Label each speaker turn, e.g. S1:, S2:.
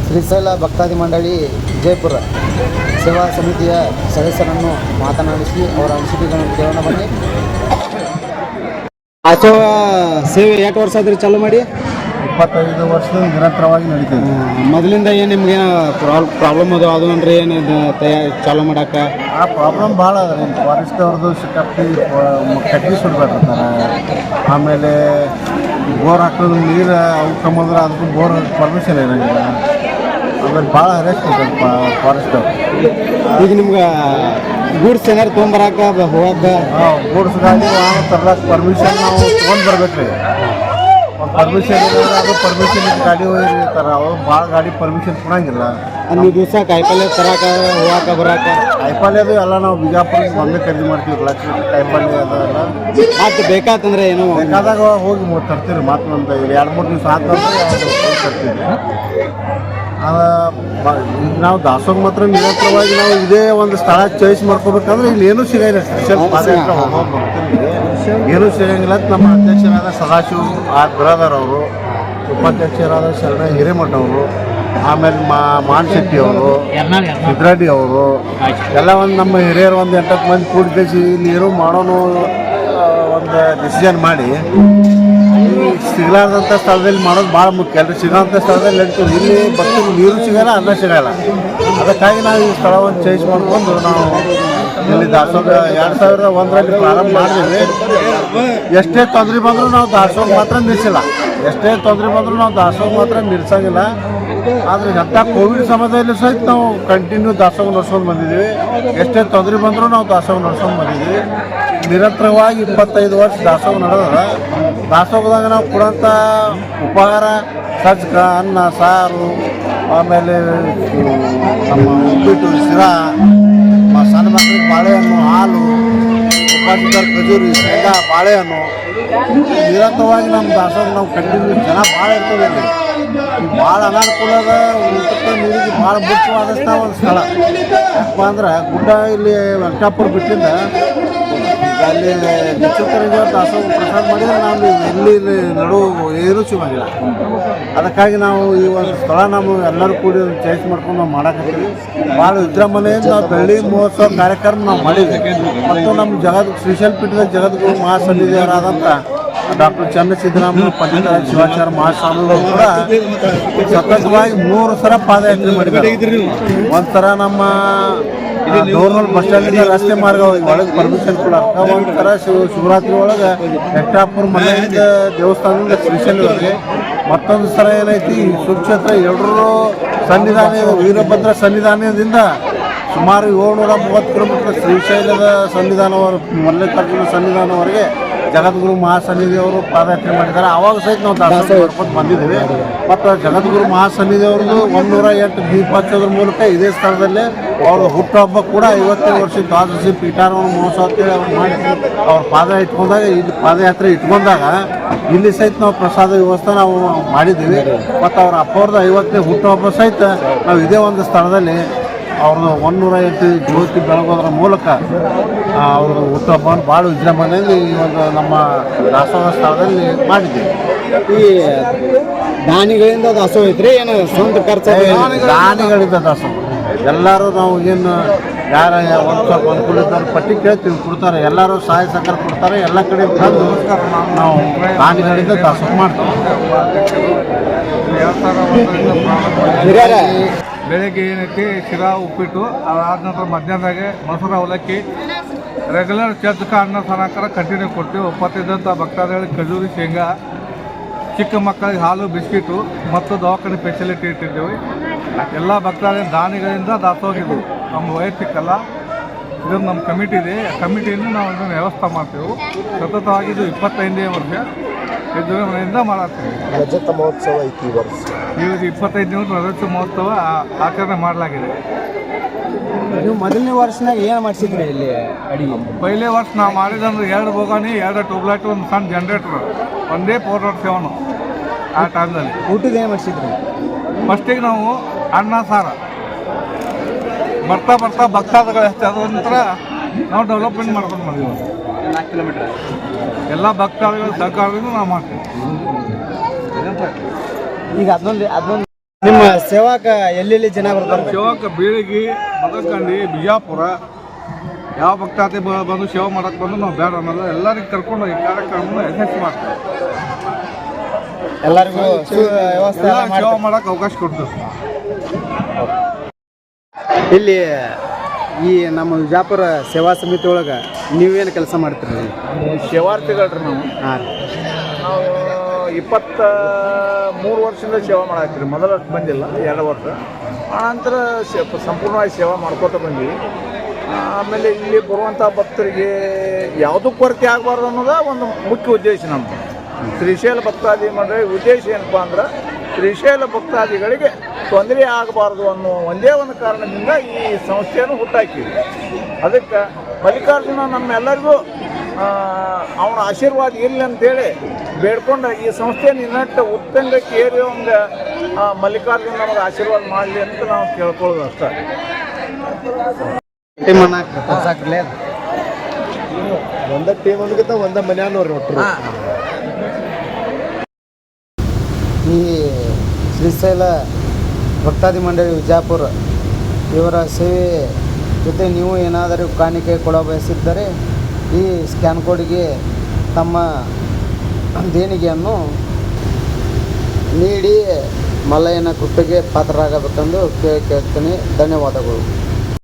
S1: ಶ್ರೀಶೈಲ ಭಕ್ತಾದಿ ಮಂಡಳಿ ವಿಜಯಪುರ ಸೇವಾ ಸಮಿತಿಯ ಸದಸ್ಯರನ್ನು ಮಾತನಾಡಿಸಿ ಅವರ ಅನಿಸಿಕೆಗಳನ್ನು ಕೇಳೋಣ ಬನ್ನಿ. ಆಚೋವ ಸೇವೆ ಎಷ್ಟು ವರ್ಷ ಆದ್ರೂ ಚಾಲೂ ಮಾಡಿ?
S2: 25 ವರ್ಷದಿಂದ ನಿರಂತರವಾಗಿ ನಡೀತದೆ.
S1: ಮೊದಲಿಂದ ಏನು ನಿಮ್ಗೇನು ಪ್ರಾಬ್ಲಮ್ ಅದು ಅಂದ್ರೆ ಏನು ಚಾಲೂ ಮಾಡಕ್ಕೆ?
S2: ಆ ಪ್ರಾಬ್ಲಮ್ ಭಾಳ ಅದ ರೀ. ಫಾರೆಸ್ಟ್ ಅವ್ರದ್ದು ಸಿಕ್ಕಾಪಟ್ಟಿ ಕಟ್ಟಿ ಸುಡ್ಬೇಕಾಗ್ತಾರೆ. ಆಮೇಲೆ ಬೋರ್ ಹಾಕೋದು ನೀರು ಅವು ಕಮ್ಮಂದ್ರೆ ಅದಕ್ಕೂ ಬೋರ್ ಪರ್ಮಿಷನ್ ಇರೋಂಗಿಲ್ಲ. ಆಮೇಲೆ ಭಾಳ ಅರೆಸ್ಟ್ ಇದೆ ಫಾರೆಸ್ಟ್ ಅವ್ರು.
S1: ಈಗ ನಿಮ್ಗೆ ಗೂಡ್ಸ್ ಏನಾರು ತೊಗೊಂಬರಕ್ಕೆ ಹೋಗಕ್ಕೆ?
S2: ಗೂಡ್ಸ್ ಗಾಡಿ ತರ್ಲಕ್ಕೆ ಪರ್ಮಿಷನ್ ನಾವು ತೊಗೊಂಡು ಬರ್ಬೇಕು ರೀ. ಪರ್ಮಿಷನ್ ಇರೋದ್ರೆ ಅದು ಪರ್ಮಿಷನ್ ಗಾಡಿ ಹೋಗಿರ್ತಾರೆ. ಅವ್ರು ಭಾಳ ಗಾಡಿ ಪರ್ಮಿಷನ್ ಕೊಡಂಗಿಲ್ಲ.
S1: ನೀವು ದಿವಸ ಕಾಯಿಪಲ್ಯ ತರಕ್ಕೆ ಹೋಗಕ್ಕೆ ಬರಕ್ಕೆ?
S2: ಕಾಯಿಪಲ್ಯದು ಎಲ್ಲ ನಾವು ಬಿಜಾಪುರಕ್ಕೆ ಒಂದೇ ಖರೀದಿ ಮಾಡ್ತೀವಿ. ಲಕ್ಷ ಕಾಯಿಪಲ್ಯ ಅದೆಲ್ಲ
S1: ಮತ್ತೆ ಬೇಕಾತಂದ್ರೆ ಏನು
S2: ಬೇಕಾದಾಗ ಹೋಗಿ ತರ್ತೀವಿ. ಮತ್ತೆ ಒಂದು 2-3 ದಿವಸ ಆತಂದ್ರೆ ತರ್ತೀವಿ. ನಾವು ದಾಸೋಗ ಮಾತ್ರ ನಿರಂತರವಾಗಿ ನಾವು ಇದೇ ಒಂದು ಸ್ಥಳ ಚಾಯ್ಸ್ ಮಾಡ್ಕೋಬೇಕಂದ್ರೆ ಇಲ್ಲಿ ಏನೂ ಸಿಗಲ್ಲ. ಸ್ಪೆಷಲ್ ಪಾದಯಾತ್ರೆ ಏನೂ ಸಿಗಂಗಿಲ್ಲ ಅಂತ ನಮ್ಮ ಅಧ್ಯಕ್ಷರಾದ ಸದಾಶಿವ ಆರ್ ಬ್ರದರ್ ಅವರು, ಉಪಾಧ್ಯಕ್ಷರಾದ ಶರಣ ಹಿರೇಮಠ ಅವರು, ಆಮೇಲೆ ಮಾನ್ ಶೆಟ್ಟಿ ಅವರು, ಸಿದ್ದರೆಡ್ಡಿ ಅವರು ಎಲ್ಲ ಒಂದು ನಮ್ಮ ಹಿರಿಯರು ಒಂದು 8 ಮಂದಿ ಕೂಡಿಸಿ ಇಲ್ಲಿ ಏನೋ ಮಾಡೋನು ಒಂದು ಡಿಸಿಷನ್ ಮಾಡಿ ಸಿಗಲಾರ್ದಂಥ ಸ್ಥಳದಲ್ಲಿ ಮಾಡೋದು ಭಾಳ ಮುಖ್ಯ. ಎಲ್ಲರೂ ಸಿಗೋಂಥ ಸ್ಥಳದಲ್ಲಿ ನಡೀತದೆ. ಇಲ್ಲಿ ಭಕ್ತರಿಗೆ ನೀರು ಸಿಗಲ್ಲ, ಅನ್ನ ಸಿಗಲ್ಲ. ಅದಕ್ಕಾಗಿ ನಾವು ಈ ಸ್ಥಳವನ್ನು ಚೇಂಜ್ ಮಾಡಿಕೊಂಡು ನಾವು ಇಲ್ಲಿ ದಾಸೋಗ 2001ರಲ್ಲಿ ಪ್ರಾರಂಭ ಮಾಡಿದ್ವಿ. ಎಷ್ಟೇ ತೊಂದರೆ ಬಂದರೂ ನಾವು ದಾಸೋಗ ಮಾತ್ರ ನಿಲ್ಲಿಸಿಲ್ಲ. ಎಷ್ಟೇ ತೊಂದರೆ ಬಂದರೂ ನಾವು ದಾಸೋಗ ಮಾತ್ರ ನಿಲ್ಲಿಸಂಗಿಲ್ಲ. ಆದರೆ ಅಂಥ ಕೋವಿಡ್ ಸಮಯದಲ್ಲಿ ಸಹಿತ ನಾವು ಕಂಟಿನ್ಯೂ ದಾಸೋಗ ನಡ್ಸ್ಕೊಂಡು ಬಂದಿದ್ದೀವಿ. ಎಷ್ಟೇ ತೊಂದರೆ ಬಂದರೂ ನಾವು ದಾಸೋಗ ನಡ್ಸ್ಕೊಂಡು ಬಂದಿದ್ದೀವಿ. ನಿರಂತರವಾಗಿ 25 ವರ್ಷ ದಾಸೋಗ ನಡೆದ. ದಾಸೋಗದಾಗ ನಾವು ಕೊಡೋಂಥ ಉಪಹಾರ ಸಜ್ಜಕ, ಅನ್ನ, ಸಾರು, ಆಮೇಲೆ ನಮ್ಮ ಉಪ್ಪಿಟ್ಟು, ಶಿರಾ, ಸಣ್ಣ ಮಕ್ಕಳಿಗೆ ಬಾಳೆಹಣ್ಣು, ಹಾಲು, ಉಪಾಸಿತರ ಖಜೂರಿ, ಶೇಂಗಾ, ಬಾಳೆಹಣ್ಣು ನಿರಂತರವಾಗಿ ನಮ್ಮ ದಾಸೋಗ ನಾವು ಕಂಟಿನ್ಯೂ ಜನ ಭಾಳ ಇರ್ತದೆ. ಭಾಳ ಅನಾನುಕೂಲದ ಊಟಕ್ಕೆ ನೀರಿಗೆ ಭಾಳ ಮುಖ್ಯವಾದಂಥ ಒಂದು ಸ್ಥಳ. ಯಾಕಪ್ಪ ಅಂದ್ರೆ ಗುಡ್ಡ ಇಲ್ಲಿ ವೆಂಕಟಾಪುರ ಬಿಟ್ಟಿಂದ ಅಲ್ಲಿ ನಿಶ್ಚಿತರಿಗೆ ದಾಸೋಗ ಪ್ರಸಾದ ಮಾಡಿದರೆ ನಾವು ಎಲ್ಲಿ ನಡು ಏನೂ ಸಿಗೋಂಗಿಲ್ಲ. ಅದಕ್ಕಾಗಿ ನಾವು ಈ ಒಂದು ಸ್ಥಳ ನಾವು ಎಲ್ಲರೂ ಕೂಡಿ ಚಾಯ್ಸ್ ಮಾಡ್ಕೊಂಡು ನಾವು ಮಾಡಾಕತ್ತೀವಿ. ಭಾಳ ವಿಜೃಂಭಣೆಯಿಂದ ನಾವು ಬೆಳ್ಳಿ ಮಹೋತ್ಸವ ಕಾರ್ಯಕ್ರಮ ನಾವು ಮಾಡಿದ್ವಿ. ಮತ್ತು ನಮ್ಮ ಶ್ರೀಶೈಲ ಪೀಠದ ಜಗದ್ಗುರು ಮಹಾಸನ್ನಿಧಿಯವರಾದಂಥ ಡಾಕ್ಟರ್ ಚನ್ನಸಿದ್ದರಾಮಯ್ಯ ಪಂಡಿತ ಶಿವಾಚಾರ್ಯ ಮಹಾಸ್ವಾಮಿಗಳು ಕೂಡ ಸತತವಾಗಿ 3 ಸಲ ಪಾದಯಾತ್ರೆ ಮಾಡಿದ್ದಾರೆ. ಒಂದು ಸಲ ನಮ್ಮ ಡೋರ್ನಲ್ ಬಸ್ ಸ್ಟ್ಯಾಂಡಿಂದ ರಸ್ತೆ ಮಾರ್ಗ ಒಳಗೆ ಪರ್ಮಿಷನ್ ಕೂಡ. ಒಂದು ಥರ ಶಿವರಾತ್ರಿ ಒಳಗೆ ವೆಂಕಟಾಪುರ ಮನೆಯಿಂದ ದೇವಸ್ಥಾನದಿಂದ ಶ್ರೀಶೈಲವರೆಗೆ. ಮತ್ತೊಂದು ಸಲ ಏನೈತಿ ಸುಕ್ಷೇತ್ರ ಯಡೂರು ಸನ್ನಿಧಾನ ವೀರಭದ್ರ ಸನ್ನಿಧಾನದಿಂದ ಸುಮಾರು 730 ಕಿಲೋಮೀಟರ್ ಶ್ರೀಶೈಲದ ಸನ್ನಿಧಾನವರೆಗೆ, ಮಲ್ಲಿಕಾರ್ಜುನ ಸನ್ನಿಧಾನವರೆಗೆ ಜಗದ್ಗುರು ಮಹಾಸನ್ನಿಧಿಯವರು ಪಾದಯಾತ್ರೆ ಮಾಡಿದ್ದಾರೆ. ಆವಾಗ ಸಹಿತ ನಾವು ದಾಸೋಹ ಮಾಡ್ಕೊಂಡು ಬಂದಿದ್ದೀವಿ. ಮತ್ತು ಜಗದ್ಗುರು ಮಹಾಸನ್ನಿಧಿಯವ್ರದ್ದು 108 ದೀಪೋತ್ಸವದ ಮೂಲಕ ಇದೇ ಸ್ಥಳದಲ್ಲೇ ಅವ್ರ ಹುಟ್ಟುಹಬ್ಬ ಕೂಡ 50 ವರ್ಷದ ದ್ವಾದಶಿ ಪೀಠಾರೋಹಣ ಮಹೋತ್ಸವ ಅಂತೇಳಿ ಅವ್ರು ಮಾಡಿ ಅವ್ರ ಪಾದಯಾತ್ರೆ ಇಟ್ಕೊಂಡಾಗ ಇಲ್ಲಿ ಸಹಿತ ನಾವು ಪ್ರಸಾದ ವ್ಯವಸ್ಥೆ ನಾವು ಮಾಡಿದ್ದೀವಿ. ಮತ್ತು ಅವ್ರ ಅಪ್ಪವ್ರದ್ದು 50ನೇ ಹುಟ್ಟುಹಬ್ಬ ಸಹಿತ ನಾವು ಇದೇ ಒಂದು ಸ್ಥಳದಲ್ಲಿ ಅವ್ರದ್ದು 108 ಜ್ಯೋತಿ ಬೆಳಗೋದ್ರ ಮೂಲಕ ಅವ್ರದ್ದು ಹುಟ್ಟುಹಬ್ಬವನ್ನು ಭಾಳ ವಿಜೃಂಭಣೆಯಲ್ಲಿ ಈ ಒಂದು ನಮ್ಮ ದಾಸೋಹ ಸ್ಥಳದಲ್ಲಿ ಮಾಡಿದ್ದೀವಿ.
S1: ಈ ದಾನಿಗಳಿಂದ ದಾಸೋಹ ಐತ್ರಿ ಏನು ಸ್ವಂತ ಖರ್ಚು?
S2: ದಾನಿಗಳಿಂದ ದಾಸೋಹ. ಎಲ್ಲರೂ ನಾವು ಏನು ಯಾರ ಒಂದು ಸ್ವಲ್ಪ ಅನುಕೂಲ ಇದ್ದಾರೆ ಪಟ್ಟಿ ಕೇಳ್ತೀವಿ, ಕೊಡ್ತಾರೆ. ಎಲ್ಲರೂ ಸಹಾಯ ಸಹಕಾರ ಕೊಡ್ತಾರೆ. ಎಲ್ಲ ಕಡೆ ತಂದು ನಾವು ದಾನಿಗಳಿಂದ ದಾಸೋಹ ಮಾಡ್ತೀವಿ.
S3: ಬೆಳಗ್ಗೆ ಏನೈತಿ ಶಿರಾ, ಉಪ್ಪಿಟ್ಟು, ಅದಾದ ನಂತರ ಮಧ್ಯಾಹ್ನದಾಗೆ ಮೊಸರು, ಅವಲಕ್ಕಿ, ರೆಗ್ಯುಲರ್ ಚರ್ಚಕ ಅನ್ನ ಸನಾಕರ ಕಂಟಿನ್ಯೂ ಕೊಡ್ತೀವಿ. ಒಪ್ಪತ್ತಿದ್ದಂಥ ಭಕ್ತಾದಿಗಳಿಗೆ ಖಜೂರಿ, ಶೇಂಗಾ, ಚಿಕ್ಕ ಮಕ್ಕಳಿಗೆ ಹಾಲು, ಬಿಸ್ಕಿಟು ಮತ್ತು ದವಾಖಾನೆ ಫೆಸಿಲಿಟಿ ಇಟ್ಟಿದ್ದೀವಿ. ಎಲ್ಲ ಭಕ್ತಾದಿ ದಾನಿಗಳಿಂದ ದಾಸೋಗಿದ್ವು. ನಮ್ಮ ವೈಯಕ್ತಿಕಲ್ಲ, ಇದೊಂದು ನಮ್ಮ ಕಮಿಟಿ ಇದೆ. ಕಮಿಟಿಯಿಂದ ನಾವು ಇದನ್ನು ವ್ಯವಸ್ಥೆ ಮಾಡ್ತೇವೆ. ಸತತವಾಗಿ ಇದು 25ನೇ ವರ್ಷ ವಿಜೃಂಭಣೆಯಿಂದ ಮಾಡತ್ತೀವಿ.
S1: ರಜತ ಮಹೋತ್ಸವ ಐತಿ ಈ ವರ್ಷ.
S3: ಇದು 25ನೇ ರಜತ ಮಹೋತ್ಸವ ಆಚರಣೆ ಮಾಡಲಾಗಿದೆ.
S1: ನೀವು ಮೊದಲನೇ ವರ್ಷನಾಗ ಏನು ಮಾಡಿಸಿದ್ರಿ ಇಲ್ಲಿ ಅಡಿಗೆ?
S3: ಪೈಲೇ ವರ್ಷ ನಾವು ಮಾಡಿದಂದ್ರೆ 2 ಬೋಗಾನಿ, 2 ಟ್ಯೂಬ್ಲೈಟ್, ಒಂದು ಸಣ್ಣ ಜನ್ರೇಟ್ರ್, ಒಂದೇ ಪೌಡರ್ ಸೇವನು. ಆ ಟೈಮ್ದಲ್ಲಿ
S1: ಊಟದ ಏನು ಮಾಡಿಸಿದ್ರಿ?
S3: ಫಸ್ಟಿಗೆ ನಾವು ಅನ್ನ ಸಾರು ಬರ್ತಾ ಬರ್ತಾ ಭಕ್ತಾದಿಗಳು ಹೆಚ್ಚಾದ ನಂತರ ನಾವು ಡೆವಲಪ್ಮೆಂಟ್ ಮಾಡ್ಕೊಂಡು ಬಂದೀವಿ.
S1: 4 ಕಿಲೋಮೀಟರ್
S3: ಎಲ್ಲ ಭಕ್ತಾದಿಗಳ ಸಹಕಾರದಿಂದ ನಾವು ಮಾಡ್ತೀವಿ.
S1: ಈಗ ಅದೊಂದು ನಿಮ್ಮ ಸೇವಾಕ ಎಲ್ಲೆಲ್ಲಿ ಜನ ಬರ್ತಾರೆ?
S3: ಸೇವಕ ಬೀಳಿಗಿ, ಮದಕಂಡಿ, ಬಿಜಾಪುರ ಯಾವ ಭಕ್ತಾದಿ ಬಂದು ಸೇವೆ ಮಾಡಕ್ಕೆ ಬಂದು ನಾವು ಬೇಡ ಅನ್ನೋದು ಎಲ್ಲರಿಗೂ ಕರ್ಕೊಂಡು ಈ ಕಾರ್ಯಕ್ರಮವನ್ನು ಯಶಸ್ವಿ ಮಾಡ್ತೀವಿ.
S1: ಎಲ್ಲರಿಗೂ ವ್ಯವಸ್ಥೆ
S3: ಎಲ್ಲ ಸೇವೆ ಮಾಡೋಕ್ಕೆ ಅವಕಾಶ ಕೊಡ್ತೀವಿ.
S1: ಇಲ್ಲಿ ಈ ನಮ್ಮ ವಿಜಾಪುರ ಸೇವಾ ಸಮಿತಿ ಒಳಗೆ ನೀವೇನು ಕೆಲಸ ಮಾಡ್ತೀರಿ?
S2: ಸೇವಾರ್ಥಿಗಳ್ರಿ ನಾವು.
S1: ಹಾಂ
S2: ನಾವು 23 ವರ್ಷದಿಂದ ಸೇವೆ ಮಾಡಾಕ್ತೀವಿ. ಮೊದಲಷ್ಟು ಬಂದಿಲ್ಲ, 2 ವರ್ಷ. ಆನಂತರ ಸಂಪೂರ್ಣವಾಗಿ ಸೇವೆ ಮಾಡ್ಕೋತ ಬಂದ್ವಿ. ಆಮೇಲೆ ಇಲ್ಲಿ ಬರುವಂಥ ಭಕ್ತರಿಗೆ ಯಾವುದೂ ಕೊರತೆ ಆಗಬಾರ್ದು ಅನ್ನೋದು ಒಂದು ಮುಖ್ಯ ಉದ್ದೇಶ ನಮ್ಮದು. ಶ್ರೀಶೈಲ ಭಕ್ತಾದಿ ಮಂಡಳಿ ಉದ್ದೇಶ ಏನಪ್ಪ ಅಂದ್ರೆ ಶ್ರೀಶೈಲ ಭಕ್ತಾದಿಗಳಿಗೆ ತೊಂದರೆ ಆಗಬಾರ್ದು ಅನ್ನೋ ಒಂದೇ ಒಂದು ಕಾರಣದಿಂದ ಈ ಸಂಸ್ಥೆಯನ್ನು ಹುಟ್ಟಾಕಿವಿ. ಅದಕ್ಕೆ ಮಲ್ಲಿಕಾರ್ಜುನ ನಮ್ಮೆಲ್ಲರಿಗೂ ಅವನ ಆಶೀರ್ವಾದ ಇರಲಿ ಅಂತೇಳಿ ಬೇಡ್ಕೊಂಡು ಈ ಸಂಸ್ಥೆಯನ್ನು ಇನ್ನಟ್ಟು ಉತ್ತಂಗಕ್ಕೆ ಏರಿಯೋಂಗೆ ಮಲ್ಲಿಕಾರ್ಜುನ ನಮಗೆ ಆಶೀರ್ವಾದ ಮಾಡಲಿ ಅಂತ ನಾವು ಕೇಳ್ಕೊಳ್ಳೋದು ಅಷ್ಟೇ.
S4: ಒಂದ ಟೀಮ್ ಅಂದ್ಕಿಂತ ಒಂದ ಮನ್ಯಾನವ್ರಿ ಒಟ್ಟರು.
S1: ಈ ಶ್ರೀಶೈಲ ಭಕ್ತಾದಿ ಮಂಡಳಿ ವಿಜಾಪುರ ಇವರ ಸೇವೆ ಜೊತೆ ನೀವು ಏನಾದರೂ ಕಾಣಿಕೆ ಕೊಡ ಬಯಸಿದ್ದರೆ ಈ ಸ್ಕ್ಯಾನ್ ಕೋಡ್ಗೆ ತಮ್ಮ ದೇಣಿಗೆಯನ್ನು ನೀಡಿ ಮಲ್ಲಯ್ಯನ ಕೃಪೆಗೆ ಪಾತ್ರರಾಗಬೇಕೆಂದು ಕೇಳ್ತೀನಿ. ಧನ್ಯವಾದಗಳು.